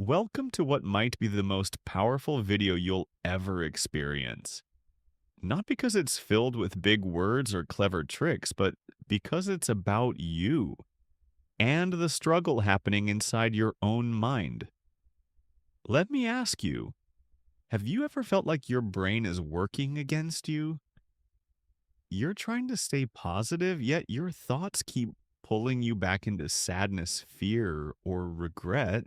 Welcome to what might be the most powerful video you'll ever experience. Not because it's filled with big words or clever tricks, but because it's about you and the struggle happening inside your own mind. Let me ask you, have you ever felt like your brain is working against you? You're trying to stay positive, yet your thoughts keep pulling you back into sadness, fear, or regret.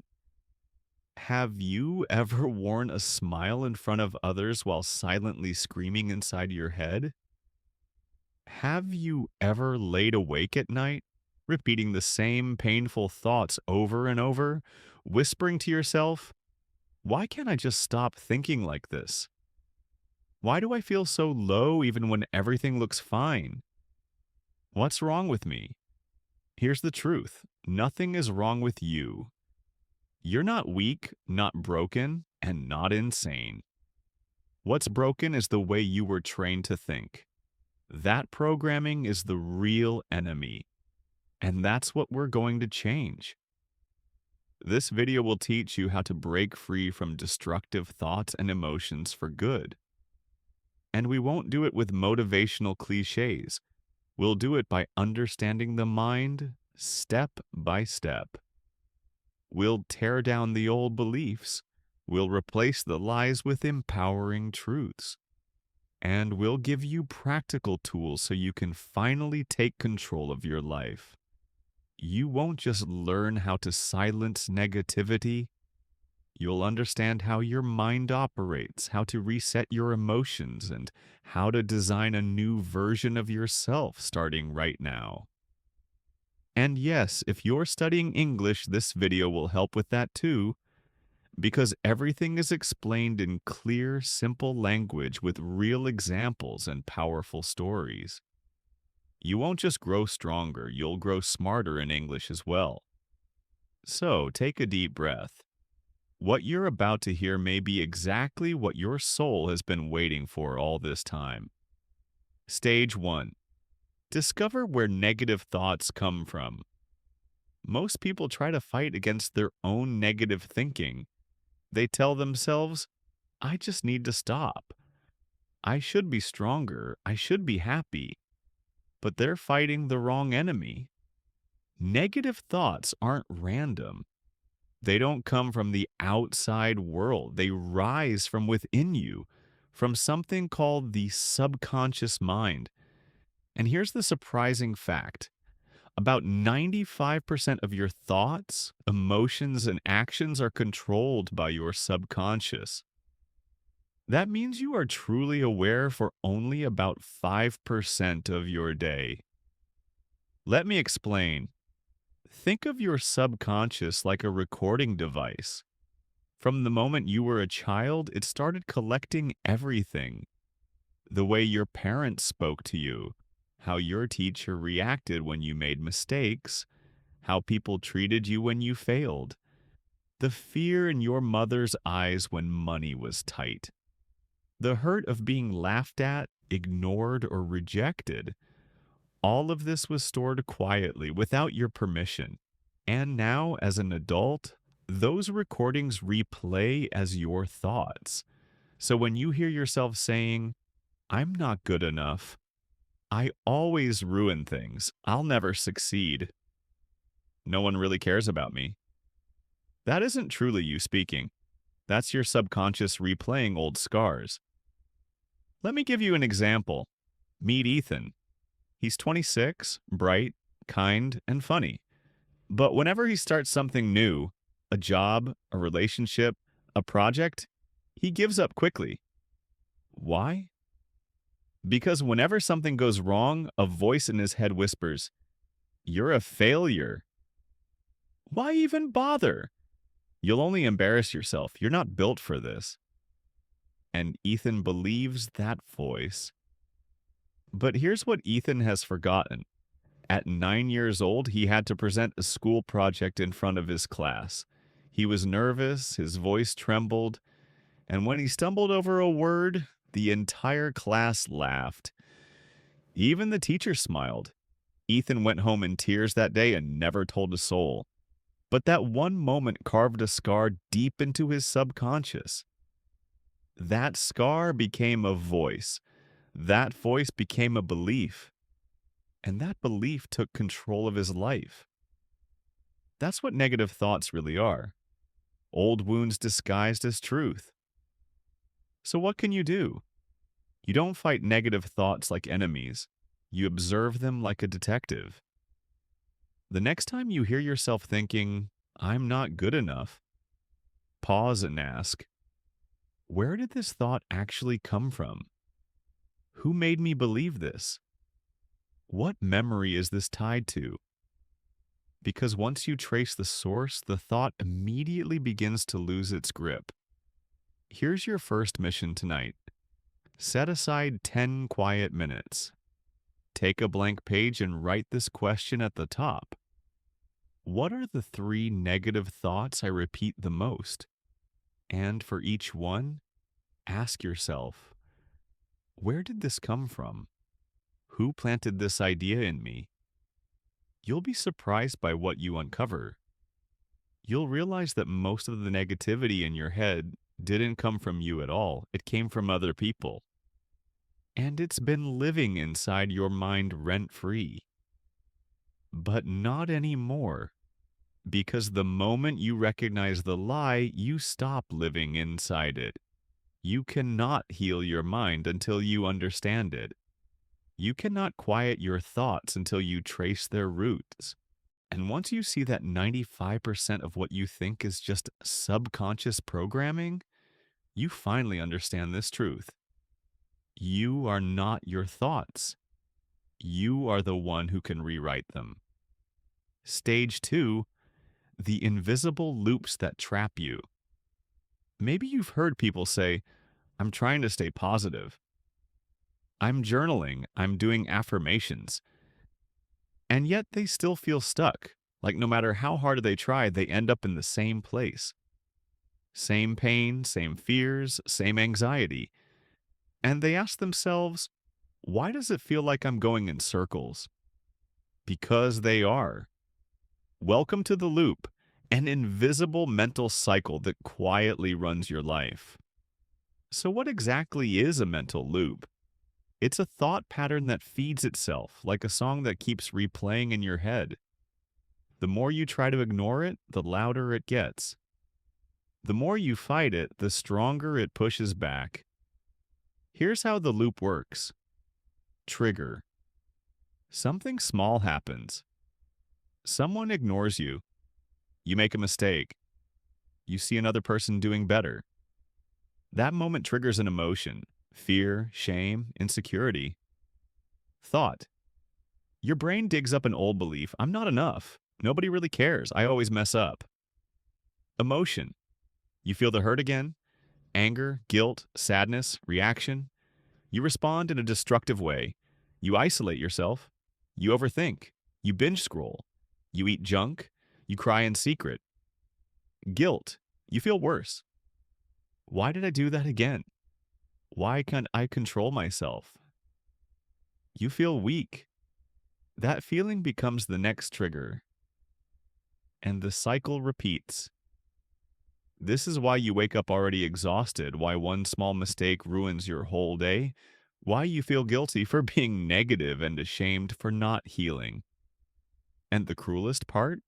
Have you ever worn a smile in front of others while silently screaming inside your head? Have you ever laid awake at night, repeating the same painful thoughts over and over, whispering to yourself, why can't I just stop thinking like this? Why do I feel so low even when everything looks fine? What's wrong with me? Here's the truth. Nothing is wrong with you. You're not weak, not broken, and not insane. What's broken is the way you were trained to think. That programming is the real enemy, and that's what we're going to change. This video will teach you how to break free from destructive thoughts and emotions for good. And we won't do it with motivational cliches. We'll do it by understanding the mind step by step. We'll tear down the old beliefs. We'll replace the lies with empowering truths. And we'll give you practical tools so you can finally take control of your life. You won't just learn how to silence negativity. You'll understand how your mind operates, how to reset your emotions, and how to design a new version of yourself starting right now. And yes, if you're studying English, this video will help with that too, because everything is explained in clear, simple language with real examples and powerful stories. You won't just grow stronger, you'll grow smarter in English as well. So take a deep breath. What you're about to hear may be exactly what your soul has been waiting for all this time. Stage 1. Discover where negative thoughts come from. Most people try to fight against their own negative thinking. They tell themselves, I just need to stop. I should be stronger. I should be happy. But they're fighting the wrong enemy. Negative thoughts aren't random. They don't come from the outside world. They rise from within you, from something called the subconscious mind. And here's the surprising fact. About 95% of your thoughts, emotions, and actions are controlled by your subconscious. That means you are truly aware for only about 5% of your day. Let me explain. Think of your subconscious like a recording device. From the moment you were a child, it started collecting everything. The way your parents spoke to you, how your teacher reacted when you made mistakes, how people treated you when you failed, the fear in your mother's eyes when money was tight, the hurt of being laughed at, ignored, or rejected. All of this was stored quietly without your permission. And now, as an adult, those recordings replay as your thoughts. So when you hear yourself saying, I'm not good enough, I always ruin things, I'll never succeed, no one really cares about me, that isn't truly you speaking. That's your subconscious replaying old scars. Let me give you an example. Meet Ethan. He's 26, bright, kind, and funny. But whenever he starts something new, a job, a relationship, a project, he gives up quickly. Why? Because whenever something goes wrong, a voice in his head whispers, you're a failure. Why even bother? You'll only embarrass yourself. You're not built for this. And Ethan believes that voice. But here's what Ethan has forgotten. At 9 years old, he had to present a school project in front of his class. He was nervous, his voice trembled, and when he stumbled over a word, the entire class laughed. Even the teacher smiled. Ethan went home in tears that day and never told a soul. But that one moment carved a scar deep into his subconscious. That scar became a voice. That voice became a belief. And that belief took control of his life. That's what negative thoughts really are. Old wounds disguised as truth. So what can you do? You don't fight negative thoughts like enemies. You observe them like a detective. The next time you hear yourself thinking, I'm not good enough, pause and ask, where did this thought actually come from? Who made me believe this? What memory is this tied to? Because once you trace the source, the thought immediately begins to lose its grip. Here's your first mission tonight. Set aside 10 quiet minutes. Take a blank page and write this question at the top. What are the 3 negative thoughts I repeat the most? And for each one, ask yourself, where did this come from? Who planted this idea in me? You'll be surprised by what you uncover. You'll realize that most of the negativity in your head didn't come from you at all. It came from other people. And it's been living inside your mind rent-free. But not anymore. Because the moment you recognize the lie, you stop living inside it. You cannot heal your mind until you understand it. You cannot quiet your thoughts until you trace their roots. And once you see that 95% of what you think is just subconscious programming, you finally understand this truth. You are not your thoughts. You are the one who can rewrite them. Stage 2, the invisible loops that trap you. Maybe you've heard people say, I'm trying to stay positive. I'm journaling. I'm doing affirmations. And yet they still feel stuck. Like no matter how hard they try, they end up in the same place. Same pain, same fears, same anxiety. And they ask themselves, why does it feel like I'm going in circles? Because they are. Welcome to the loop, an invisible mental cycle that quietly runs your life. So what exactly is a mental loop? It's a thought pattern that feeds itself, like a song that keeps replaying in your head. The more you try to ignore it, the louder it gets. The more you fight it, the stronger it pushes back. Here's how the loop works. Trigger. Something small happens. Someone ignores you. You make a mistake. You see another person doing better. That moment triggers an emotion. Fear, shame, insecurity. Thought. Your brain digs up an old belief, I'm not enough. Nobody really cares. I always mess up. Emotion. You feel the hurt again. Anger, guilt, sadness, reaction. You respond in a destructive way. You isolate yourself. You overthink. You binge scroll. You eat junk. You cry in secret. Guilt. You feel worse. Why did I do that again? Why can't I control myself? You feel weak. That feeling becomes the next trigger. And the cycle repeats. This is why you wake up already exhausted, why one small mistake ruins your whole day, why you feel guilty for being negative and ashamed for not healing. And the cruelest part?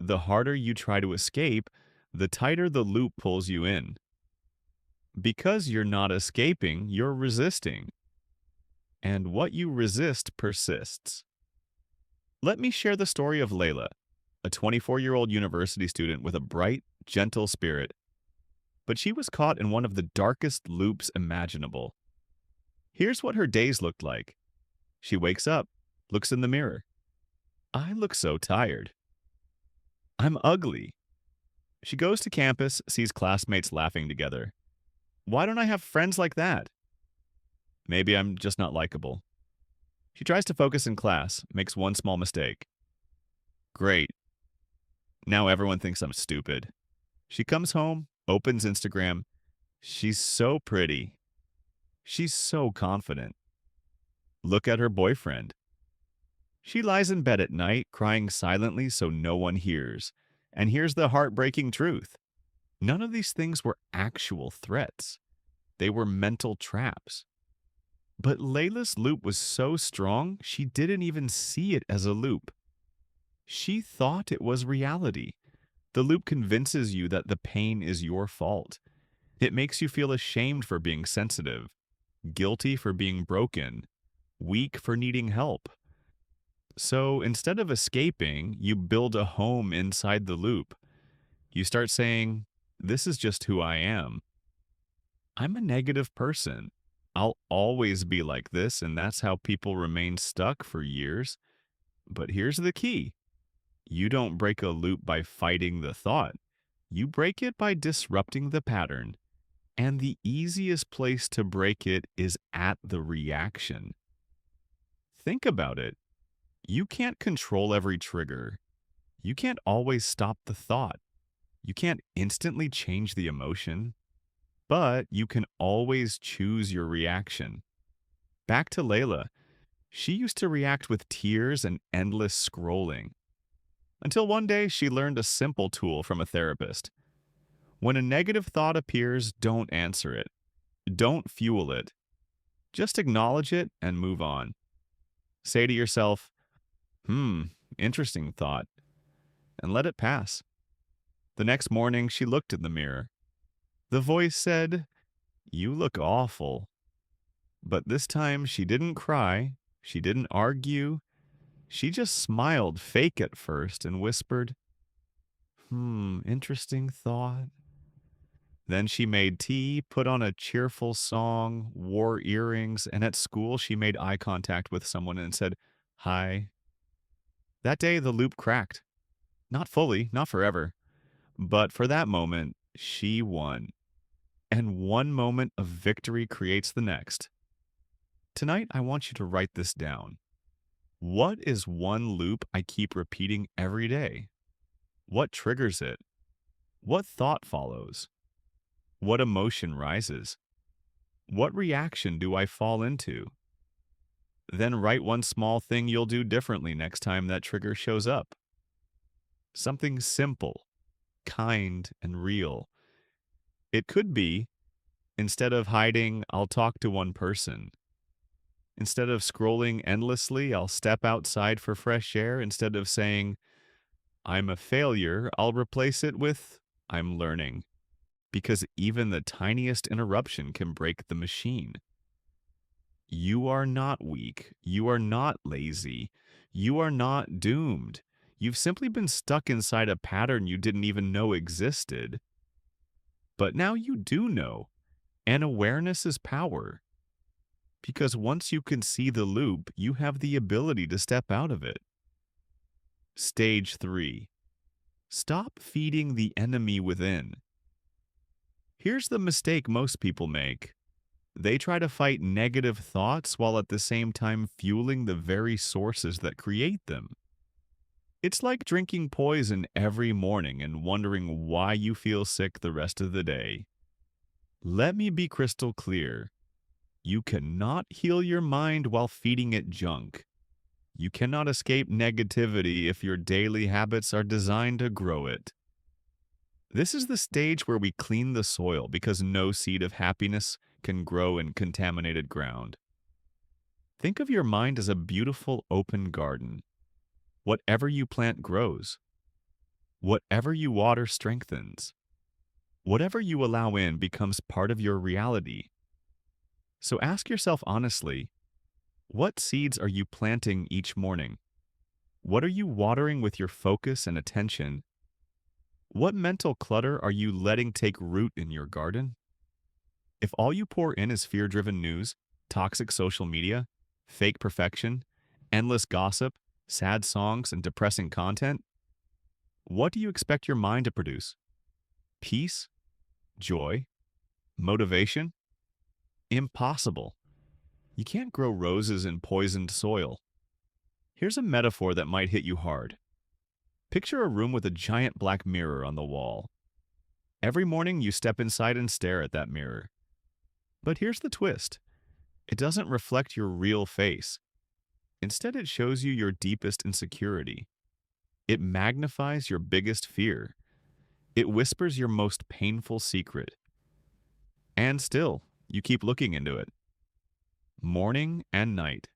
The harder you try to escape, the tighter the loop pulls you in. Because you're not escaping, you're resisting. And what you resist persists. Let me share the story of Layla, a 24-year-old university student with a bright, gentle spirit. But she was caught in one of the darkest loops imaginable. Here's what her days looked like. She wakes up, looks in the mirror. I look so tired. I'm ugly. She goes to campus, sees classmates laughing together. Why don't I have friends like that? Maybe I'm just not likable. She tries to focus in class, makes one small mistake. Great. Now everyone thinks I'm stupid. She comes home, opens Instagram. She's so pretty. She's so confident. Look at her boyfriend. She lies in bed at night, crying silently so no one hears. And here's the heartbreaking truth: none of these things were actual threats, they were mental traps. But Layla's loop was so strong, she didn't even see it as a loop. She thought it was reality. The loop convinces you that the pain is your fault. It makes you feel ashamed for being sensitive, guilty for being broken, weak for needing help. So instead of escaping, you build a home inside the loop. You start saying, "This is just who I am. I'm a negative person. I'll always be like this," and that's how people remain stuck for years. But here's the key: you don't break a loop by fighting the thought, you break it by disrupting the pattern. And the easiest place to break it is at the reaction. Think about it. You can't control every trigger. You can't always stop the thought. You can't instantly change the emotion. But you can always choose your reaction. Back to Layla. She used to react with tears and endless scrolling. Until one day she learned a simple tool from a therapist. When a negative thought appears, don't answer it. Don't fuel it. Just acknowledge it and move on. Say to yourself, interesting thought, and let it pass. The next morning, she looked in the mirror. The voice said, "You look awful." But this time, she didn't cry. She didn't argue. She just smiled, fake at first, and whispered, interesting thought. Then she made tea, put on a cheerful song, wore earrings, and at school she made eye contact with someone and said, "Hi." That day, the loop cracked. Not fully, not forever. But for that moment, she won. And one moment of victory creates the next. Tonight, I want you to write this down. What is one loop I keep repeating every day? What triggers it? What thought follows? What emotion rises? What reaction do I fall into? Then write one small thing you'll do differently next time that trigger shows up. Something simple, kind, and real. It could be, instead of hiding, I'll talk to one person. Instead of scrolling endlessly, I'll step outside for fresh air. Instead of saying, "I'm a failure," I'll replace it with, "I'm learning." Because even the tiniest interruption can break the machine. You are not weak. You are not lazy. You are not doomed. You've simply been stuck inside a pattern you didn't even know existed. But now you do know, and awareness is power. Because once you can see the loop, you have the ability to step out of it. Stage 3. Stop feeding the enemy within. Here's the mistake most people make. They try to fight negative thoughts while at the same time fueling the very sources that create them. It's like drinking poison every morning and wondering why you feel sick the rest of the day. Let me be crystal clear. You cannot heal your mind while feeding it junk. You cannot escape negativity if your daily habits are designed to grow it. This is the stage where we clean the soil because no seed of happiness can grow in contaminated ground. Think of your mind as a beautiful open garden. Whatever you plant grows. Whatever you water strengthens. Whatever you allow in becomes part of your reality. So ask yourself honestly, what seeds are you planting each morning? What are you watering with your focus and attention? What mental clutter are you letting take root in your garden? If all you pour in is fear-driven news, toxic social media, fake perfection, endless gossip, sad songs, and depressing content, what do you expect your mind to produce? Peace? Joy? Motivation? Impossible. You can't grow roses in poisoned soil. Here's a metaphor that might hit you hard. Picture a room with a giant black mirror on the wall. Every morning you step inside and stare at that mirror. But here's the twist. It doesn't reflect your real face. Instead, it shows you your deepest insecurity. It magnifies your biggest fear. It whispers your most painful secret. And still, you keep looking into it. Morning and night.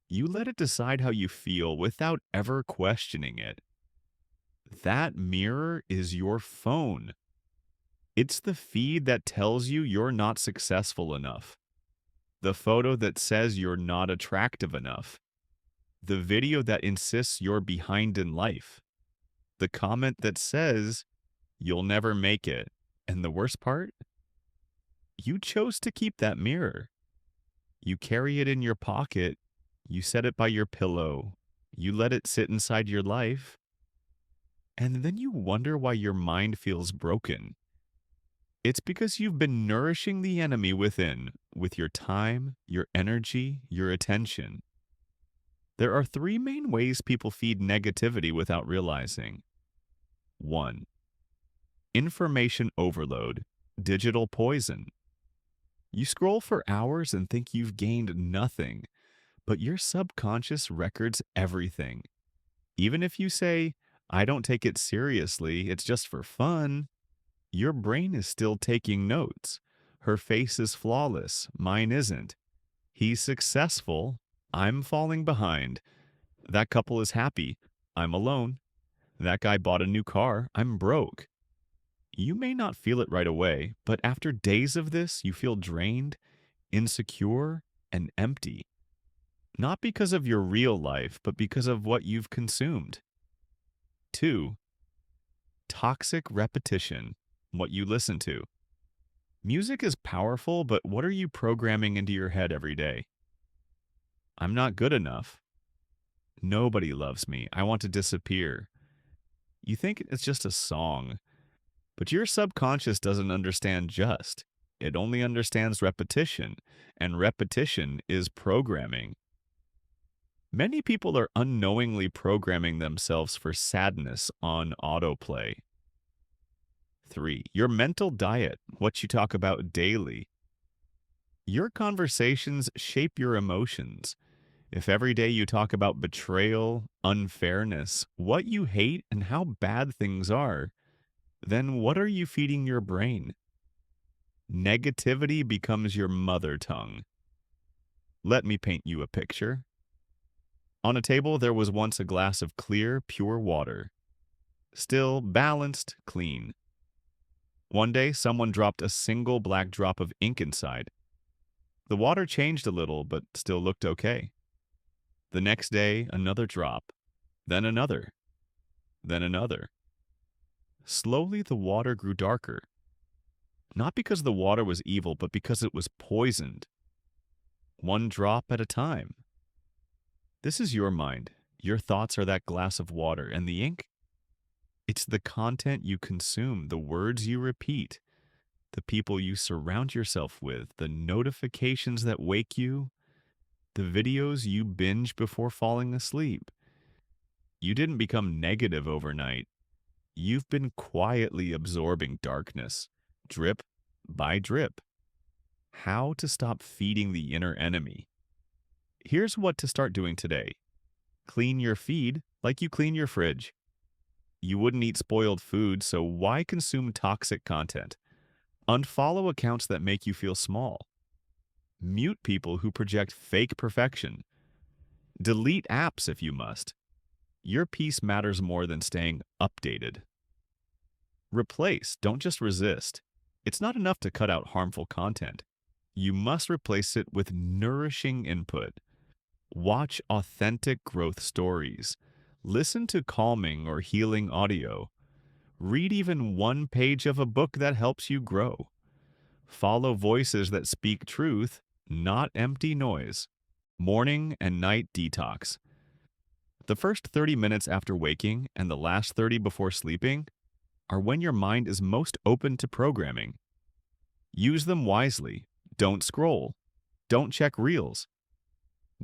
You let it decide how you feel without ever questioning it. That mirror is your phone. It's the feed that tells you you're not successful enough. The photo that says you're not attractive enough. The video that insists you're behind in life. The comment that says you'll never make it. And the worst part? You chose to keep that mirror. You carry it in your pocket. You set it by your pillow. You let it sit inside your life. And then you wonder why your mind feels broken. It's because you've been nourishing the enemy within with your time, your energy, your attention. There are three main ways people feed negativity without realizing. 1. Information overload, digital poison. You scroll for hours and think you've gained nothing, but your subconscious records everything. Even if you say, I don't take it seriously, it's just for fun, your brain is still taking notes. Her face is flawless, mine isn't. He's successful, I'm falling behind. That couple is happy, I'm alone. That guy bought a new car, I'm broke. You may not feel it right away, but after days of this, you feel drained, insecure, and empty. Not because of your real life, but because of what you've consumed. 2. Toxic repetition, what you listen to. Music is powerful, but what are you programming into your head every day? I'm not good enough. Nobody loves me. I want to disappear. You think it's just a song, but your subconscious doesn't understand just. It only understands repetition, and repetition is programming. Many people are unknowingly programming themselves for sadness on autoplay. 3. Your mental diet, what you talk about daily. Your conversations shape your emotions. If every day you talk about betrayal, unfairness, what you hate, and how bad things are, then what are you feeding your brain? Negativity becomes your mother tongue. Let me paint you a picture. On a table, there was once a glass of clear, pure water. Still, balanced, clean. One day, someone dropped a single black drop of ink inside. The water changed a little, but still looked okay. The next day, another drop. Then another. Then another. Slowly, the water grew darker. Not because the water was evil, but because it was poisoned. One drop at a time. This is your mind. Your thoughts are that glass of water, and the ink? It's the content you consume, the words you repeat, the people you surround yourself with, the notifications that wake you, the videos you binge before falling asleep. You didn't become negative overnight. You've been quietly absorbing darkness, drip by drip. How to stop feeding the inner enemy. Here's what to start doing today. Clean your feed like you clean your fridge. You wouldn't eat spoiled food, so why consume toxic content? Unfollow accounts that make you feel small. Mute people who project fake perfection. Delete apps if you must. Your peace matters more than staying updated. Replace, don't just resist. It's not enough to cut out harmful content. You must replace it with nourishing input. Watch authentic growth stories. Listen to calming or healing audio. Read even one page of a book that helps you grow. Follow voices that speak truth, not empty noise. Morning and night detox. The first 30 minutes after waking and the last 30 before sleeping are when your mind is most open to programming. Use them wisely. Don't scroll. Don't check reels.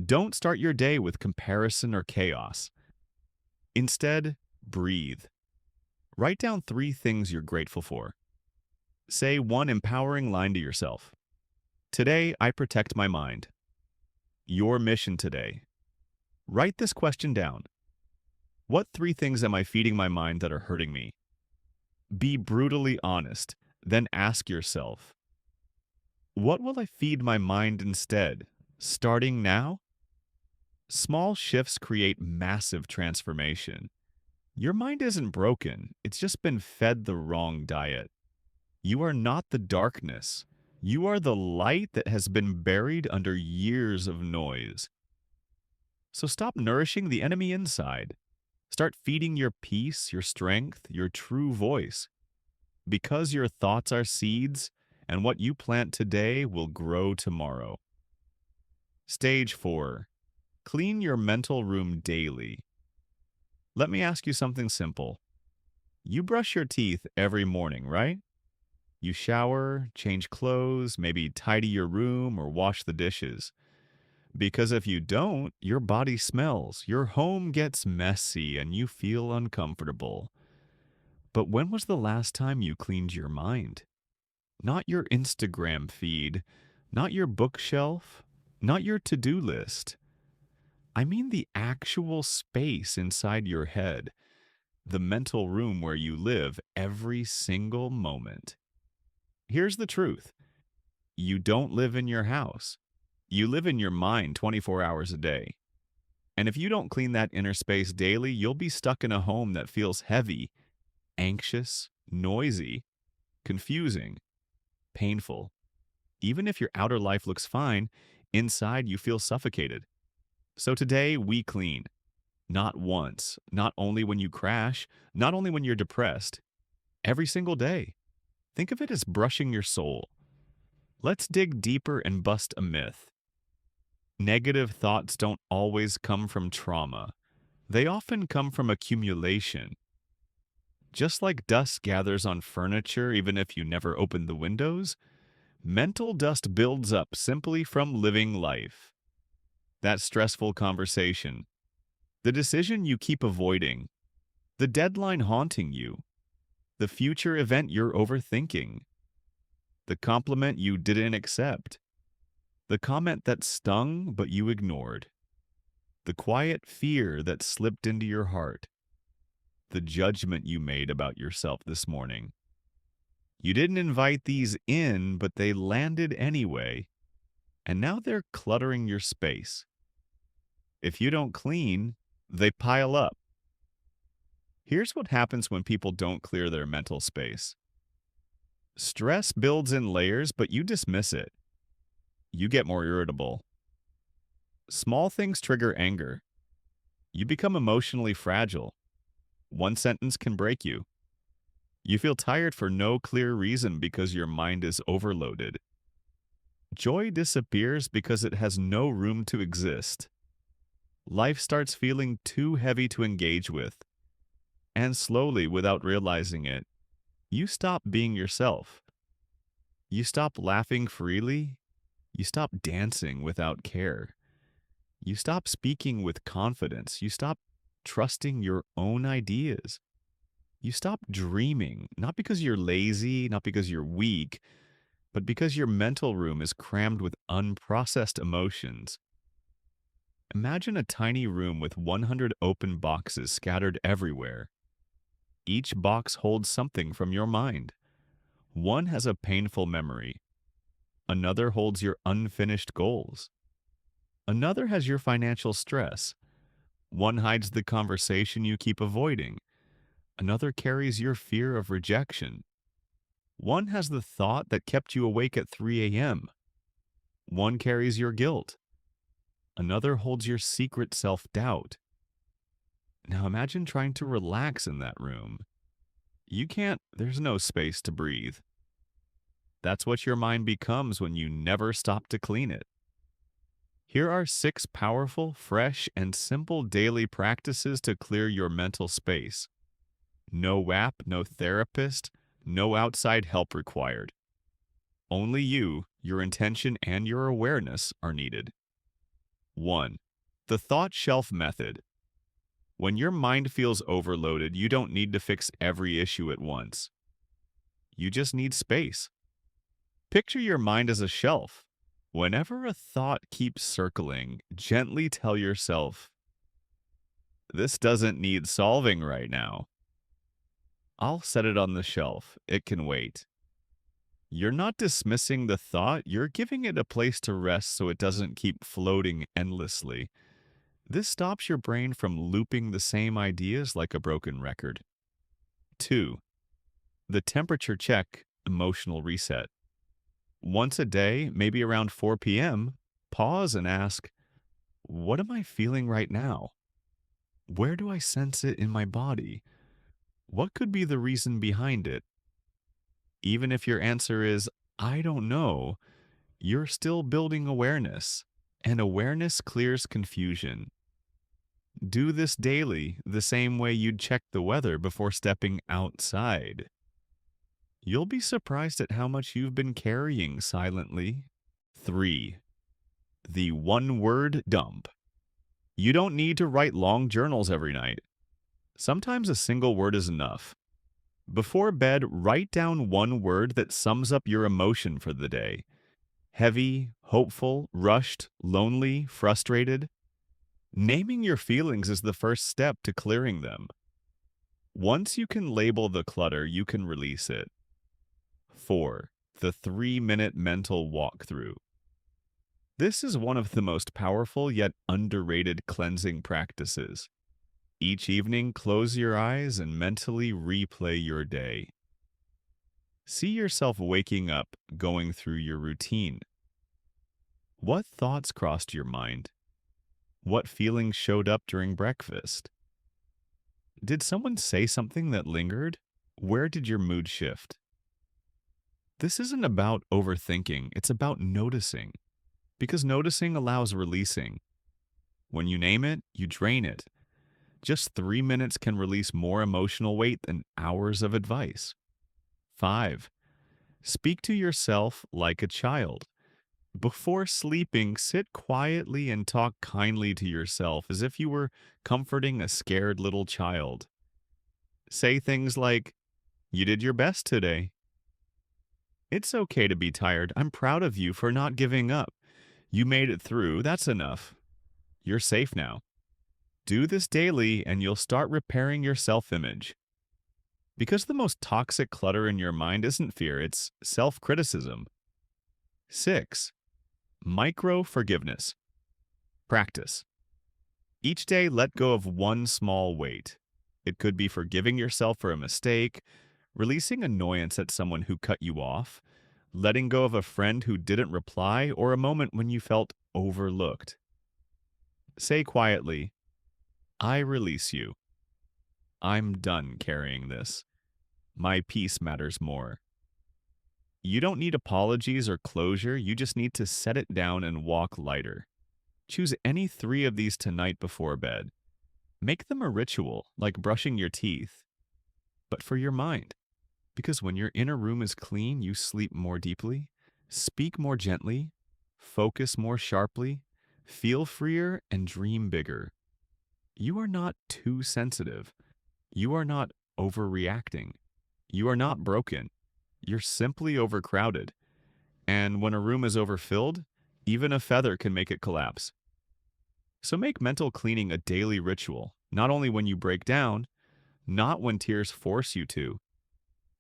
Don't start your day with comparison or chaos. Instead, breathe. Write down 3 things you're grateful for. Say one empowering line to yourself. Today, I protect my mind. Your mission today. Write this question down. What three things am I feeding my mind that are hurting me? Be brutally honest. Then ask yourself, what will I feed my mind instead? Starting now? Small shifts create massive transformation. Your mind isn't broken, it's just been fed the wrong diet. You are not the darkness. You are the light that has been buried under years of noise. So stop nourishing the enemy inside. Start feeding your peace, your strength, your true voice. Because your thoughts are seeds, and what you plant today will grow tomorrow. Stage 4. Clean your mental room daily. Let me ask you something simple. You brush your teeth every morning, right? You shower, change clothes, maybe tidy your room or wash the dishes. Because if you don't, your body smells, your home gets messy, and you feel uncomfortable. But when was the last time you cleaned your mind? Not your Instagram feed, not your bookshelf, not your to-do list. I mean the actual space inside your head, the mental room where you live every single moment. Here's the truth. You don't live in your house. You live in your mind 24 hours a day. And if you don't clean that inner space daily, you'll be stuck in a home that feels heavy, anxious, noisy, confusing, painful. Even if your outer life looks fine, inside you feel suffocated. So today we clean. Not once, not only when you crash, not only when you're depressed. Every single day. Think of it as brushing your soul. Let's dig deeper and bust a myth. Negative thoughts don't always come from trauma. They often come from accumulation. Just like dust gathers on furniture even if you never open the windows, mental dust builds up simply from living life. That stressful conversation, the decision you keep avoiding, the deadline haunting you, the future event you're overthinking, the compliment you didn't accept, the comment that stung but you ignored, the quiet fear that slipped into your heart, the judgment you made about yourself this morning. You didn't invite these in, but they landed anyway, and now they're cluttering your space. If you don't clean, they pile up. Here's what happens when people don't clear their mental space. Stress builds in layers, but you dismiss it. You get more irritable. Small things trigger anger. You become emotionally fragile. One sentence can break you. You feel tired for no clear reason because your mind is overloaded. Joy disappears because it has no room to exist. Life starts feeling too heavy to engage with. And slowly, without realizing it, you stop being yourself. You stop laughing freely. You stop dancing without care. You stop speaking with confidence. You stop trusting your own ideas. You stop dreaming, not because you're lazy, not because you're weak, but because your mental room is crammed with unprocessed emotions. Imagine a tiny room with 100 open boxes scattered everywhere. Each box holds something from your mind. One has a painful memory. Another holds your unfinished goals. Another has your financial stress. One hides the conversation you keep avoiding. Another carries your fear of rejection. One has the thought that kept you awake at 3 a.m. One carries your guilt. Another holds your secret self-doubt. Now imagine trying to relax in that room. You can't, there's no space to breathe. That's what your mind becomes when you never stop to clean it. Here are 6 powerful, fresh, and simple daily practices to clear your mental space. No app, no therapist, no outside help required. Only you, your intention, and your awareness are needed. 1. The thought shelf method. When your mind feels overloaded, you don't need to fix every issue at once. You just need space. Picture your mind as a shelf. Whenever a thought keeps circling, gently tell yourself, This doesn't need solving right now. I'll set it on the shelf. It can wait. You're not dismissing the thought, you're giving it a place to rest so it doesn't keep floating endlessly. This stops your brain from looping the same ideas like a broken record. 2. The temperature check, emotional reset. Once a day, maybe around 4 p.m., pause and ask, what am I feeling right now? Where do I sense it in my body? What could be the reason behind it? Even if your answer is, I don't know, you're still building awareness, and awareness clears confusion. Do this daily, the same way you'd check the weather before stepping outside. You'll be surprised at how much you've been carrying silently. 3. The one-word dump. You don't need to write long journals every night. Sometimes a single word is enough. Before bed, write down one word that sums up your emotion for the day. Heavy, hopeful, rushed, lonely, frustrated. Naming your feelings is the first step to clearing them. Once you can label the clutter, you can release it. 4. The 3-minute mental walkthrough. This is one of the most powerful yet underrated cleansing practices. Each evening, close your eyes and mentally replay your day. See yourself waking up, going through your routine. What thoughts crossed your mind? What feelings showed up during breakfast? Did someone say something that lingered? Where did your mood shift? This isn't about overthinking, it's about noticing. Because noticing allows releasing. When you name it, you drain it. Just 3 minutes can release more emotional weight than hours of advice. 5. Speak to yourself like a child. Before sleeping, sit quietly and talk kindly to yourself as if you were comforting a scared little child. Say things like, you did your best today. It's okay to be tired. I'm proud of you for not giving up. You made it through. That's enough. You're safe now. Do this daily and you'll start repairing your self-image. Because the most toxic clutter in your mind isn't fear, it's self-criticism. 6. Micro-forgiveness. Practice. Each day, let go of one small weight. It could be forgiving yourself for a mistake, releasing annoyance at someone who cut you off, letting go of a friend who didn't reply, or a moment when you felt overlooked. Say quietly, I release you. I'm done carrying this. My peace matters more. You don't need apologies or closure, you just need to set it down and walk lighter. Choose any 3 of these tonight before bed. Make them a ritual, like brushing your teeth, but for your mind. Because when your inner room is clean, you sleep more deeply, speak more gently, focus more sharply, feel freer, and dream bigger. You are not too sensitive. You are not overreacting. You are not broken. You're simply overcrowded. And when a room is overfilled, even a feather can make it collapse. So make mental cleaning a daily ritual, not only when you break down, not when tears force you to,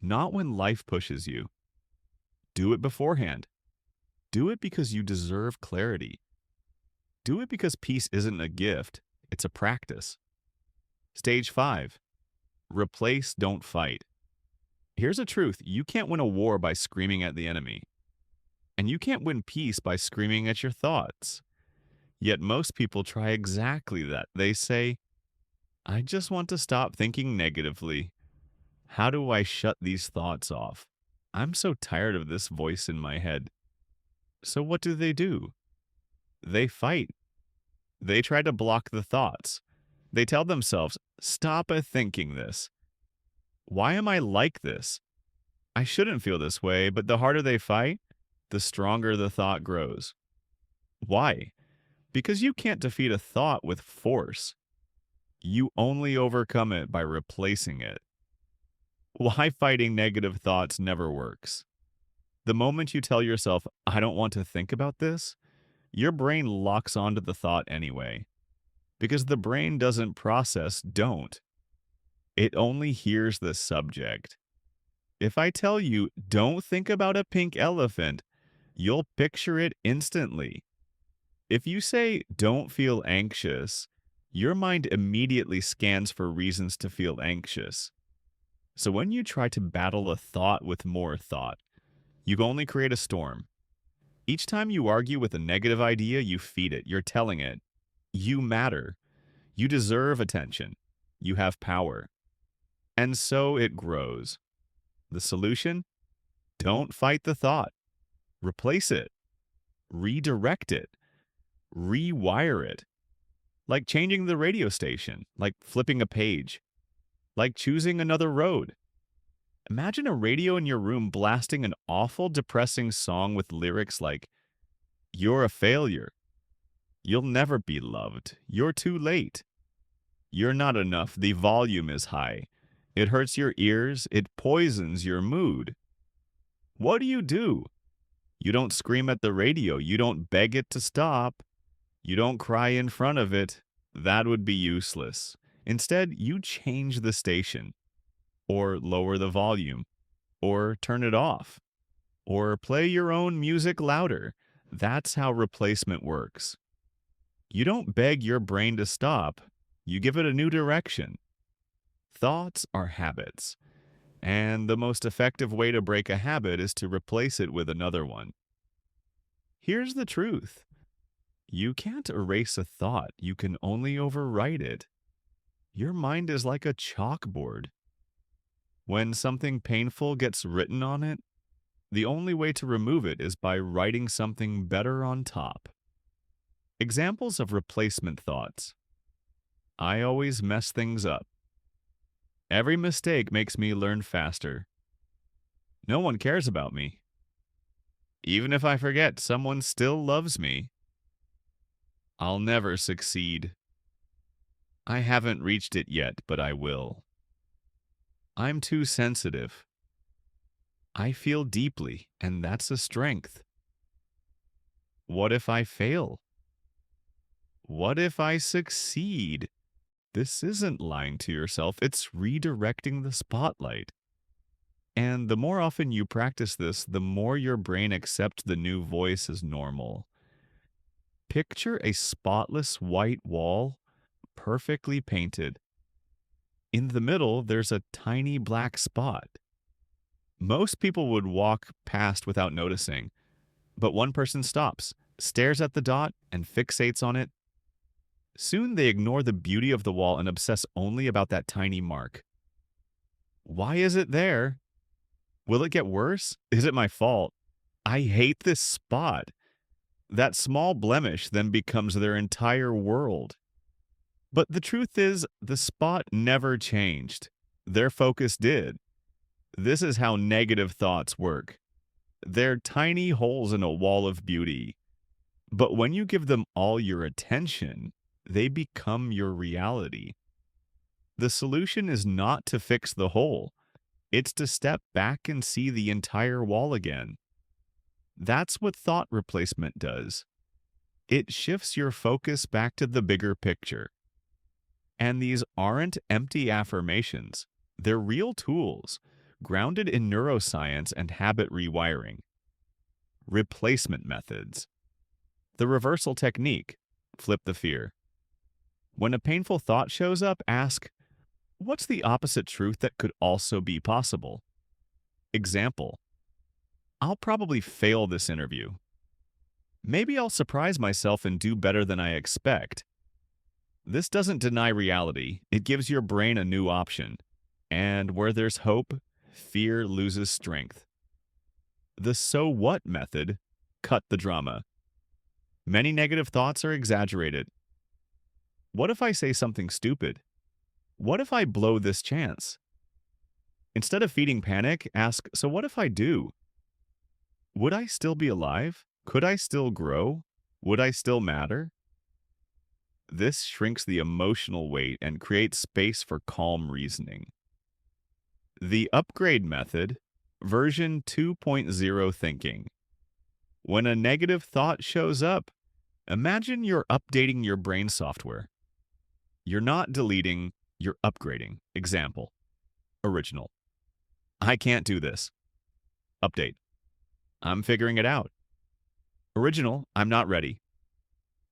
not when life pushes you. Do it beforehand. Do it because you deserve clarity. Do it because peace isn't a gift, it's a practice. Stage 5. Replace, don't fight. Here's a truth. You can't win a war by screaming at the enemy. And you can't win peace by screaming at your thoughts. Yet most people try exactly that. They say, I just want to stop thinking negatively. How do I shut these thoughts off? I'm so tired of this voice in my head. So what do? They fight. They try to block the thoughts. They tell themselves, stop thinking this. Why am I like this? I shouldn't feel this way, but the harder they fight, the stronger the thought grows. Why? Because you can't defeat a thought with force. You only overcome it by replacing it. Why fighting negative thoughts never works. The moment you tell yourself, I don't want to think about this, your brain locks onto the thought anyway. Because the brain doesn't process don't. It only hears the subject. If I tell you, don't think about a pink elephant, you'll picture it instantly. If you say, don't feel anxious, your mind immediately scans for reasons to feel anxious. So when you try to battle a thought with more thought, you only create a storm. Each time you argue with a negative idea, you feed it. You're telling it, you matter. You deserve attention. You have power. And so it grows. The solution? Don't fight the thought. Replace it. Redirect it. Rewire it. Like changing the radio station, like flipping a page, like choosing another road. Imagine a radio in your room blasting an awful, depressing song with lyrics like, "You're a failure. You'll never be loved. You're too late. You're not enough. The volume is high. It hurts your ears. It poisons your mood." What do? You don't scream at the radio. You don't beg it to stop. You don't cry in front of it. That would be useless. Instead, you change the station, or lower the volume, or turn it off, or play your own music louder. That's how replacement works. You don't beg your brain to stop. You give it a new direction. Thoughts are habits, and the most effective way to break a habit is to replace it with another one. Here's the truth. You can't erase a thought. You can only overwrite it. Your mind is like a chalkboard. When something painful gets written on it, the only way to remove it is by writing something better on top. Examples of replacement thoughts. I always mess things up. Every mistake makes me learn faster. No one cares about me. Even if I forget, someone still loves me. I'll never succeed. I haven't reached it yet, but I will. I'm too sensitive. I feel deeply, and that's a strength. What if I fail? What if I succeed? This isn't lying to yourself, it's redirecting the spotlight. And the more often you practice this, the more your brain accepts the new voice as normal. Picture a spotless white wall, perfectly painted. In the middle, there's a tiny black spot. Most people would walk past without noticing, but one person stops, stares at the dot, and fixates on it. Soon they ignore the beauty of the wall and obsess only about that tiny mark. Why is it there? Will it get worse? Is it my fault? I hate this spot. That small blemish then becomes their entire world. But the truth is, the spot never changed. Their focus did. This is how negative thoughts work. They're tiny holes in a wall of beauty. But when you give them all your attention, they become your reality. The solution is not to fix the hole. It's to step back and see the entire wall again. That's what thought replacement does. It shifts your focus back to the bigger picture. And these aren't empty affirmations. They're real tools, grounded in neuroscience and habit rewiring. Replacement methods. The reversal technique. Flip the fear. When a painful thought shows up, ask, what's the opposite truth that could also be possible? Example. I'll probably fail this interview. Maybe I'll surprise myself and do better than I expect. This doesn't deny reality. It gives your brain a new option. And where there's hope, fear loses strength. The so what method, cut the drama. Many negative thoughts are exaggerated. What if I say something stupid? What if I blow this chance? Instead of feeding panic, ask, so what if I do? Would I still be alive? Could I still grow? Would I still matter? This shrinks the emotional weight and creates space for calm reasoning. The upgrade method, version 2.0 thinking. When a negative thought shows up, imagine you're updating your brain software. You're not deleting, you're upgrading. Example, original. I can't do this. Update. I'm figuring it out. Original, I'm not ready.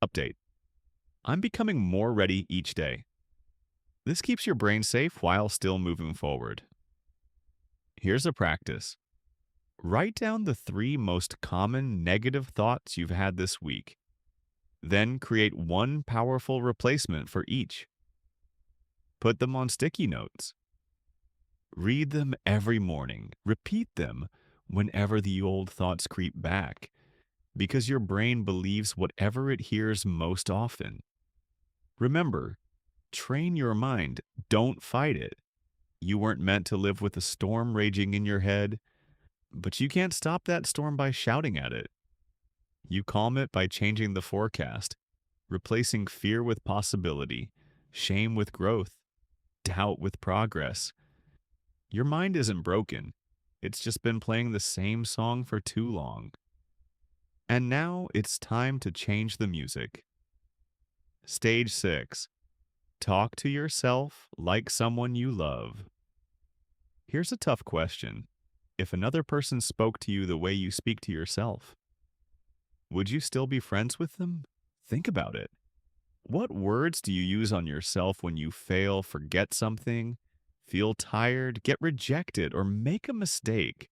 Update. I'm becoming more ready each day. This keeps your brain safe while still moving forward. Here's a practice. Write down the 3 most common negative thoughts you've had this week. Then create one powerful replacement for each. Put them on sticky notes. Read them every morning. Repeat them whenever the old thoughts creep back, because your brain believes whatever it hears most often. Remember, train your mind. Don't fight it. You weren't meant to live with a storm raging in your head, but you can't stop that storm by shouting at it. You calm it by changing the forecast, replacing fear with possibility, shame with growth, doubt with progress. Your mind isn't broken. It's just been playing the same song for too long. And now it's time to change the music. Stage 6. Talk to yourself like someone you love. Here's a tough question. If another person spoke to you the way you speak to yourself, would you still be friends with them? Think about it. What words do you use on yourself when you fail, forget something, feel tired, get rejected, or make a mistake?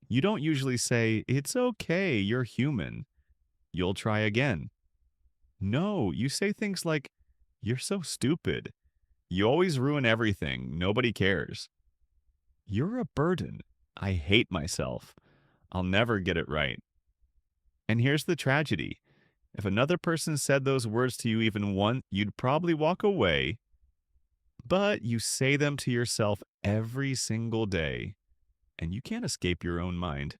You don't usually say, "It's okay, you're human. You'll try again." No, you say things like, "You're so stupid. You always ruin everything. Nobody cares. You're a burden. I hate myself. I'll never get it right." And here's the tragedy. If another person said those words to you even once, you'd probably walk away, but you say them to yourself every single day, and you can't escape your own mind.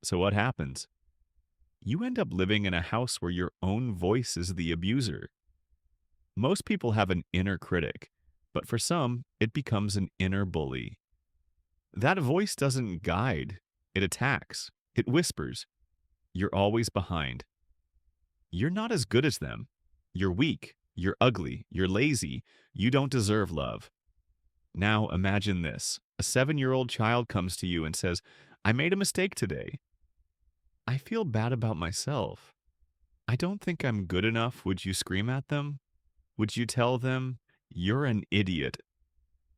So what happens? You end up living in a house where your own voice is the abuser. Most people have an inner critic, but for some, it becomes an inner bully. That voice doesn't guide, it attacks, it whispers. You're always behind. You're not as good as them. You're weak, you're ugly, you're lazy, you don't deserve love. Now imagine this. A 7-year-old child comes to you and says, "I made a mistake today. I feel bad about myself. I don't think I'm good enough." Would you scream at them? Would you tell them, "You're an idiot.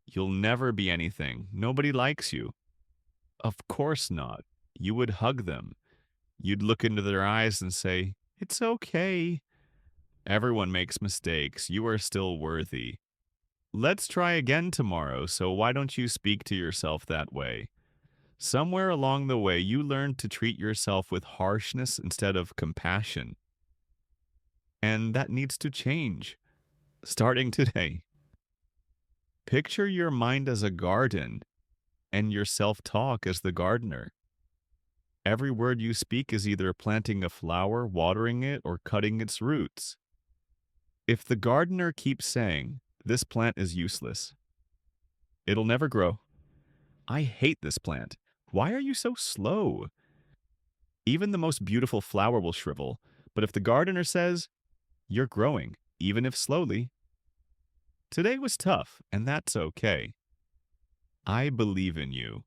You'll never be anything. Nobody likes you"? Of course not. You would hug them. You'd look into their eyes and say, "It's okay. Everyone makes mistakes. You are still worthy. Let's try again tomorrow, so why don't you speak to yourself that way?" Somewhere along the way, you learned to treat yourself with harshness instead of compassion. And that needs to change, starting today. Picture your mind as a garden and your self-talk as the gardener. Every word you speak is either planting a flower, watering it, or cutting its roots. If the gardener keeps saying, "This plant is useless. It'll never grow. I hate this plant. Why are you so slow?" Even the most beautiful flower will shrivel. But if the gardener says, "You're growing, even if slowly. Today was tough, and that's okay. I believe in you."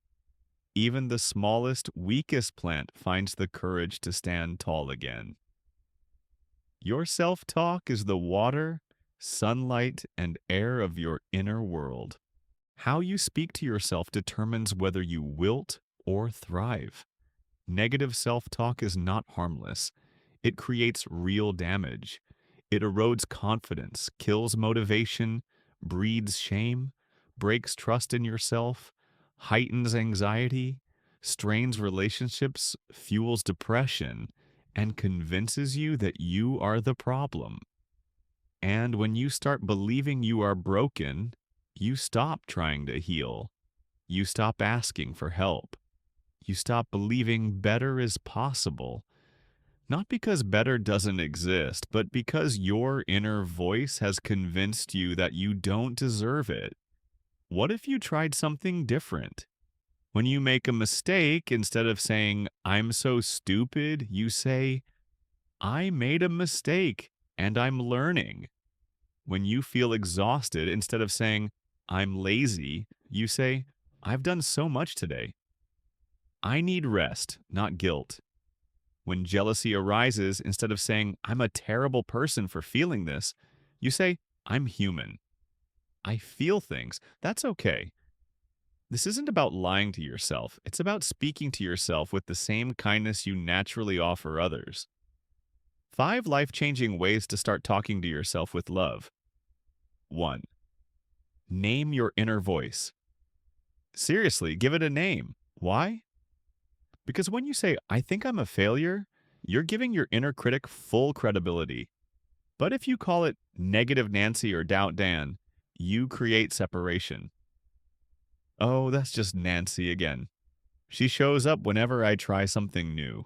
Even the smallest, weakest plant finds the courage to stand tall again. Your self-talk is the water, sunlight, and air of your inner world. How you speak to yourself determines whether you wilt or thrive. Negative self-talk is not harmless. It creates real damage. It erodes confidence, kills motivation, breeds shame, breaks trust in yourself, heightens anxiety, strains relationships, fuels depression, and convinces you that you are the problem. And when you start believing you are broken, you stop trying to heal. You stop asking for help. You stop believing better is possible. Not because better doesn't exist, but because your inner voice has convinced you that you don't deserve it. What if you tried something different? When you make a mistake, instead of saying, "I'm so stupid," you say, "I made a mistake and I'm learning." When you feel exhausted, instead of saying, I'm lazy, you say, I've done so much today. I need rest, not guilt. When jealousy arises, instead of saying, I'm a terrible person for feeling this, you say, I'm human. I feel things. That's okay. This isn't about lying to yourself. It's about speaking to yourself with the same kindness you naturally offer others. 5 life-changing ways to start talking to yourself with love. 1. Name your inner voice. Seriously, give it a name. Why? Because when you say, I think I'm a failure, you're giving your inner critic full credibility. But if you call it Negative Nancy or Doubt Dan, you create separation. Oh, that's just Nancy again. She shows up whenever I try something new.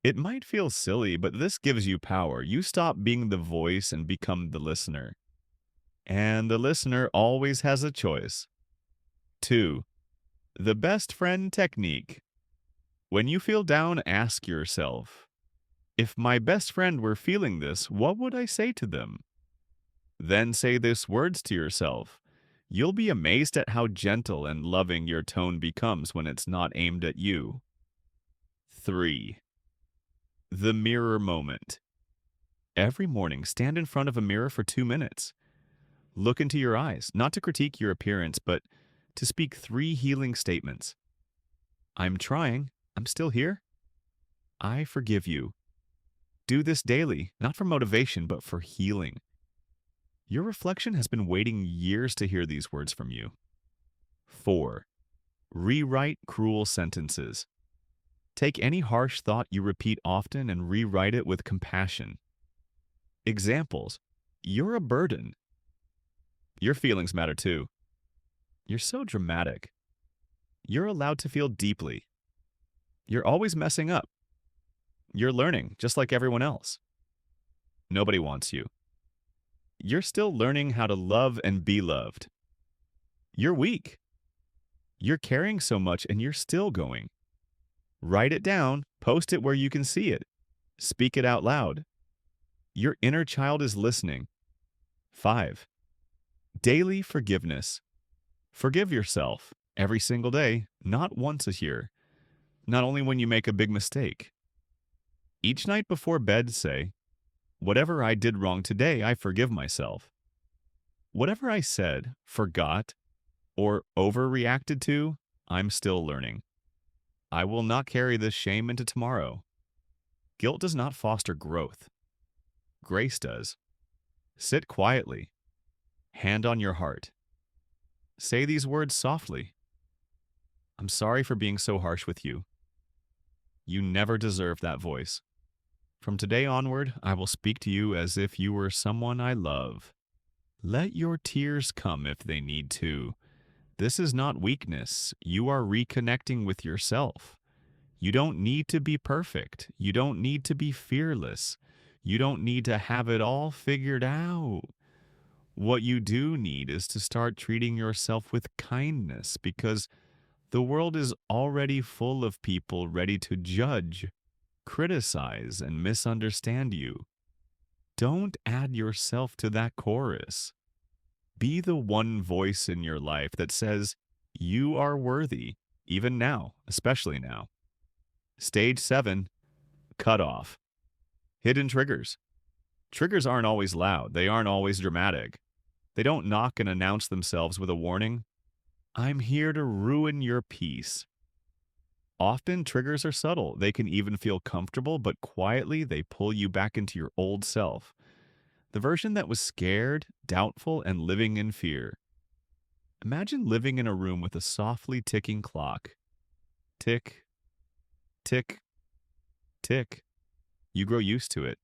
It might feel silly, but this gives you power. You stop being the voice and become the listener. And the listener always has a choice. 2. The best friend technique. When you feel down, ask yourself, if my best friend were feeling this, what would I say to them? Then say these words to yourself. You'll be amazed at how gentle and loving your tone becomes when it's not aimed at you. 3. The mirror moment. Every morning, stand in front of a mirror for 2 minutes. Look into your eyes, not to critique your appearance, but to speak 3 healing statements. I'm trying. I'm still here. I forgive you. Do this daily, not for motivation, but for healing. Your reflection has been waiting years to hear these words from you. 4. Rewrite cruel sentences. Take any harsh thought you repeat often and rewrite it with compassion. Examples. You're a burden. Your feelings matter too. You're so dramatic. You're allowed to feel deeply. You're always messing up. You're learning, just like everyone else. Nobody wants you. You're still learning how to love and be loved. You're weak. You're carrying so much and you're still going. Write it down, post it where you can see it. Speak it out loud. Your inner child is listening. 5. Daily forgiveness. Forgive yourself every single day, not once a year. Not only when you make a big mistake. Each night before bed, say, whatever I did wrong today, I forgive myself. Whatever I said, forgot, or overreacted to, I'm still learning. I will not carry this shame into tomorrow. Guilt does not foster growth. Grace does. Sit quietly. Hand on your heart. Say these words softly. I'm sorry for being so harsh with you. You never deserved that voice. From today onward, I will speak to you as if you were someone I love. Let your tears come if they need to. This is not weakness. You are reconnecting with yourself. You don't need to be perfect. You don't need to be fearless. You don't need to have it all figured out. What you do need is to start treating yourself with kindness because the world is already full of people ready to judge, criticize, and misunderstand you. Don't add yourself to that chorus. Be the one voice in your life that says, you are worthy, even now, especially now. Stage 7, cutoff. Hidden triggers. Triggers aren't always loud. They aren't always dramatic. They don't knock and announce themselves with a warning. I'm here to ruin your peace. Often, triggers are subtle. They can even feel comfortable, but quietly they pull you back into your old self. The version that was scared, doubtful, and living in fear. Imagine living in a room with a softly ticking clock. Tick, tick, tick. You grow used to it.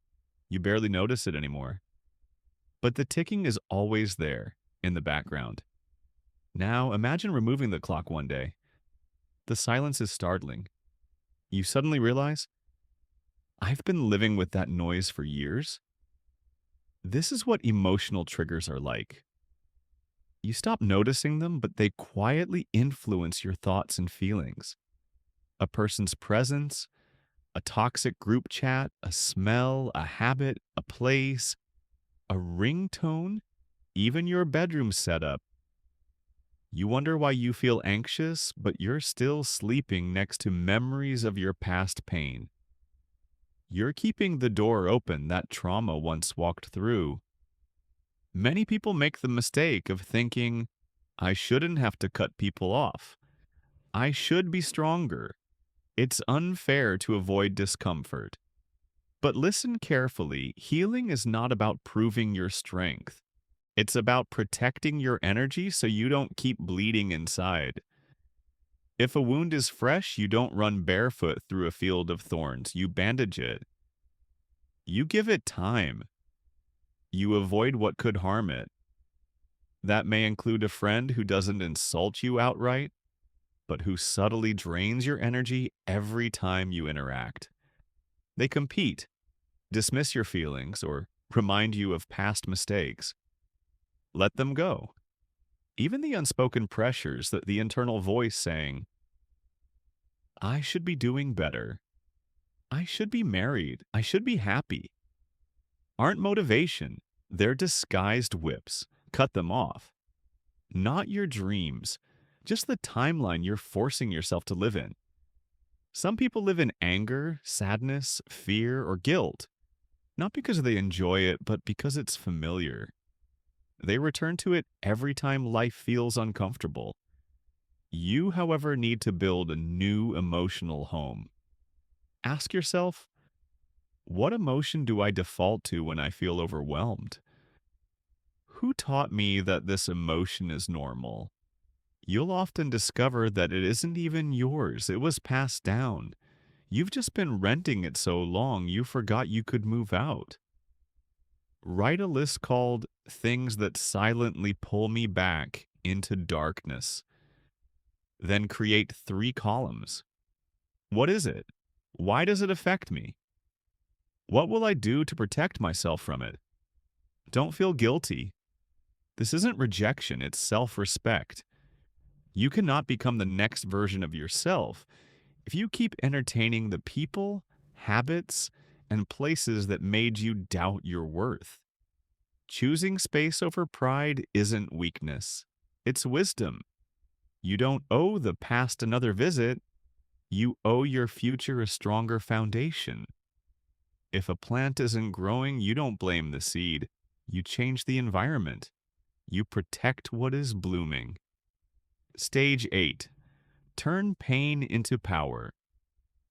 You barely notice it anymore. But the ticking is always there, in the background. Now, imagine removing the clock one day. The silence is startling. You suddenly realize, I've been living with that noise for years. This is what emotional triggers are like. You stop noticing them, but they quietly influence your thoughts and feelings. A person's presence, a toxic group chat, a smell, a habit, a place, a ringtone. even your bedroom setup. You wonder why you feel anxious, but you're still sleeping next to memories of your past pain. You're keeping the door open that trauma once walked through. Many people make the mistake of thinking, I shouldn't have to cut people off. I should be stronger. It's unfair to avoid discomfort. But listen carefully, healing is not about proving your strength. It's about protecting your energy so you don't keep bleeding inside. If a wound is fresh, you don't run barefoot through a field of thorns. You bandage it. You give it time. You avoid what could harm it. That may include a friend who doesn't insult you outright, but who subtly drains your energy every time you interact. They compete, dismiss your feelings, or remind you of past mistakes. Let them go. Even the unspoken pressures, that the internal voice saying, I should be doing better. I should be married. I should be happy, aren't motivation. They're disguised whips. Cut them off. Not your dreams, just the timeline you're forcing yourself to live in. Some people live in anger, sadness, fear, or guilt, not because they enjoy it, but because it's familiar. They return to it every time life feels uncomfortable. You, however, need to build a new emotional home. Ask yourself, what emotion do I default to when I feel overwhelmed? Who taught me that this emotion is normal? You'll often discover that it isn't even yours. It was passed down. You've just been renting it so long you forgot you could move out. Write a list called Things That Silently Pull Me Back into Darkness. Then create 3 columns. What is it? Why does it affect me? What will I do to protect myself from it? Don't feel guilty. This isn't rejection, it's self-respect. You cannot become the next version of yourself if you keep entertaining the people, habits, and places that made you doubt your worth. Choosing space over pride isn't weakness, it's wisdom. You don't owe the past another visit, you owe your future a stronger foundation. If a plant isn't growing, you don't blame the seed, you change the environment. You protect what is blooming. Stage 8. Turn pain into power.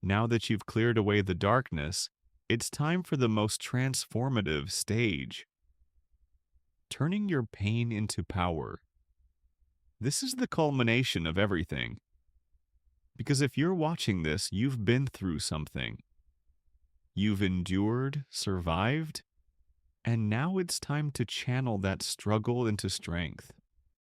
Now that you've cleared away the darkness, it's time for the most transformative stage. Turning your pain into power. This is the culmination of everything. Because if you're watching this, you've been through something. You've endured, survived, and now it's time to channel that struggle into strength.